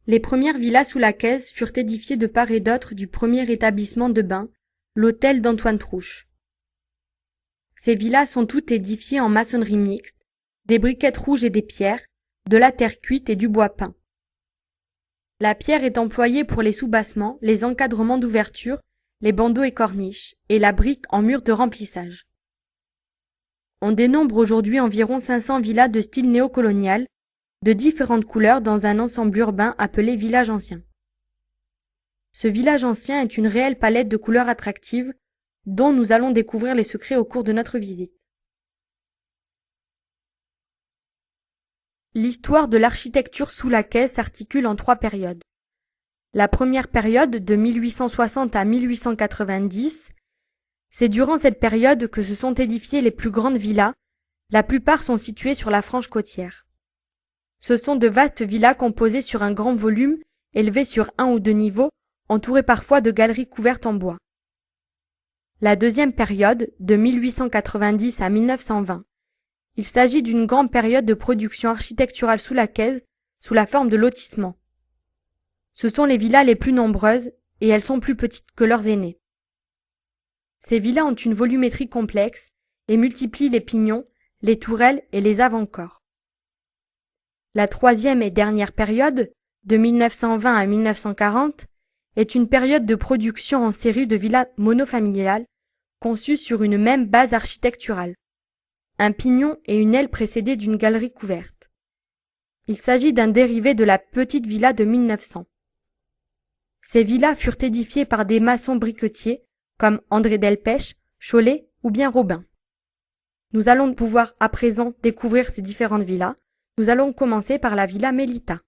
Les premières villas sous la Caisse furent édifiées de part et d'autre du premier établissement de bains, l'hôtel d'Antoine Trouche. Ces villas sont toutes édifiées en maçonnerie mixte, des briquettes rouges et des pierres, de la terre cuite et du bois peint. La pierre est employée pour les soubassements, les encadrements d'ouverture, les bandeaux et corniches, et la brique en mur de remplissage. On dénombre aujourd'hui environ 500 villas de style néocolonial, de différentes couleurs dans un ensemble urbain appelé village ancien. Ce village ancien est une réelle palette de couleurs attractives, dont nous allons découvrir les secrets au cours de notre visite. L'histoire de l'architecture sous la Caisse s'articule en 3 périodes. La première période, de 1860 à 1890, c'est durant cette période que se sont édifiées les plus grandes villas, la plupart sont situées sur la frange côtière. Ce sont de vastes villas composées sur un grand volume, élevées sur 1 ou 2 niveaux, entourées parfois de galeries couvertes en bois. La deuxième période, de 1890 à 1920, il s'agit d'une grande période de production architecturale sous la Caisse, sous la forme de lotissements. Ce sont les villas les plus nombreuses et elles sont plus petites que leurs aînées. Ces villas ont une volumétrie complexe et multiplient les pignons, les tourelles et les avant-corps. La troisième et dernière période, de 1920 à 1940, est une période de production en série de villas monofamiliales conçues sur une même base architecturale. Un pignon et une aile précédés d'une galerie couverte. Il s'agit d'un dérivé de la petite villa de 1900. Ces villas furent édifiées par des maçons briquetiers comme André Delpech, Cholet ou bien Robin. Nous allons pouvoir à présent découvrir ces différentes villas. Nous allons commencer par la villa Mélita.